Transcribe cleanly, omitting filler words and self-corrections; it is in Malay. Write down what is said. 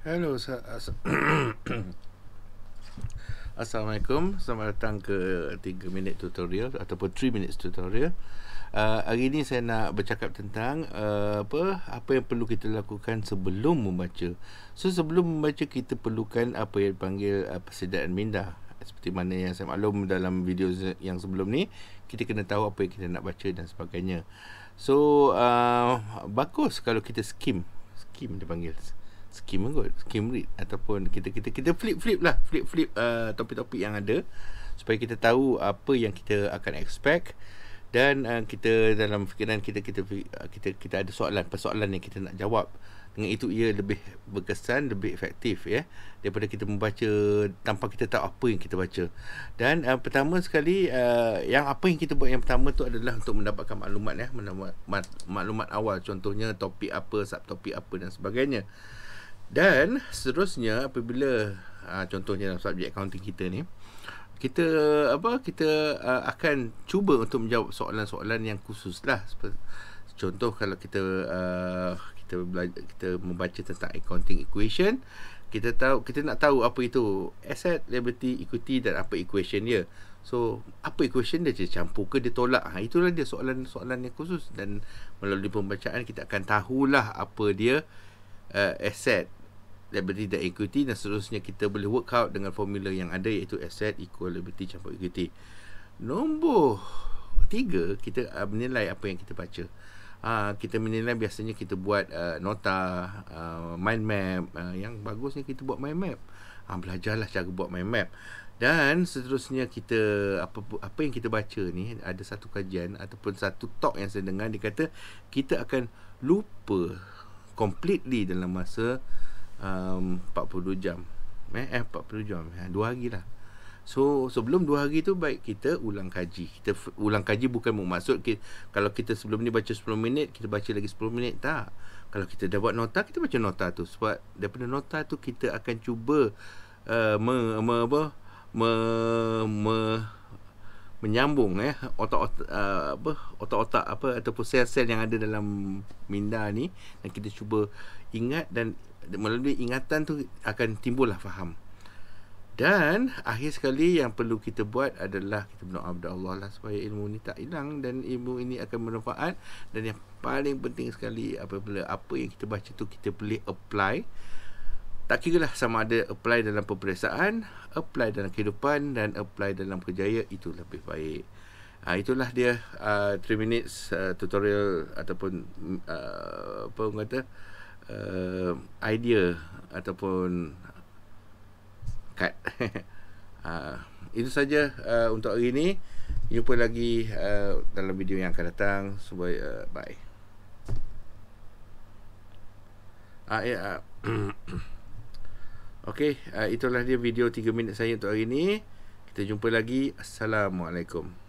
Hello, Assalamualaikum. Selamat datang ke 3 minit tutorial ataupun 3 minutes tutorial. Hari ini saya nak bercakap tentang apa yang perlu kita lakukan sebelum membaca. So sebelum membaca, kita perlukan apa yang dipanggil persediaan minda. Seperti mana yang saya maklum dalam video yang sebelum ni, kita kena tahu apa yang kita nak baca dan sebagainya. So bagus kalau kita skim dia panggil skim read, ataupun kita flip topik-topik yang ada, supaya kita tahu apa yang kita akan expect. Dan kita dalam fikiran kita ada persoalan yang kita nak jawab. Dengan itu ia lebih berkesan, lebih efektif, ya, daripada kita membaca tanpa kita tahu apa yang kita baca. Dan pertama sekali, yang kita buat yang pertama tu adalah untuk mendapatkan maklumat, ya, maklumat awal, contohnya topik apa, subtopik apa dan sebagainya. Dan seterusnya, apabila contohnya dalam subjek accounting kita ni, kita akan cuba untuk menjawab soalan-soalan yang khusus lah. Contoh, kalau kita membaca tentang accounting equation, kita nak tahu apa itu asset, liability, equity dan apa equation dia. So apa equation dia campur ke dia tolak, itulah dia soalan-soalan yang khusus. Dan melalui pembacaan kita akan tahulah apa dia asset, liability dan equity, dan seterusnya kita boleh work out dengan formula yang ada, iaitu asset equal liability campur equity. Nombor 3, kita menilai apa yang kita baca. Kita menilai, biasanya kita buat nota, mind map. Yang bagusnya kita buat mind map. Belajarlah cara buat mind map. Dan seterusnya, kita apa yang kita baca ni, ada satu kajian ataupun satu talk yang saya dengar, dia kata kita akan lupa completely dalam masa 42 jam. 40 jam, 2 hari lah. So sebelum 2 hari tu, baik kita ulang kaji. Kita ulang kaji bukan bermaksud kalau kita sebelum ni baca 10 minit, kita baca lagi 10 minit, tak. Kalau kita dah buat nota, kita baca nota tu. Sebab daripada nota tu kita akan cuba menyambung otak-otak ataupun sel-sel yang ada dalam minda ni, dan kita cuba ingat, dan melalui ingatan tu akan timbullah faham. Dan akhir sekali yang perlu kita buat adalah kita berdoa kepada Allah lah, supaya ilmu ni tak hilang dan ilmu ini akan bermanfaat. Dan yang paling penting sekali, apabila apa yang kita baca tu kita boleh apply, tak kira lah sama ada apply dalam peperiksaan, apply dalam kehidupan, dan apply dalam kerjaya, itu lebih baik. Itulah dia 3 minutes tutorial ataupun idea ataupun cut. Itu saja untuk hari ini. Jumpa lagi dalam video yang akan datang. Bye. Okey, itulah dia video 3 minit saya untuk hari ini. Kita jumpa lagi. Assalamualaikum.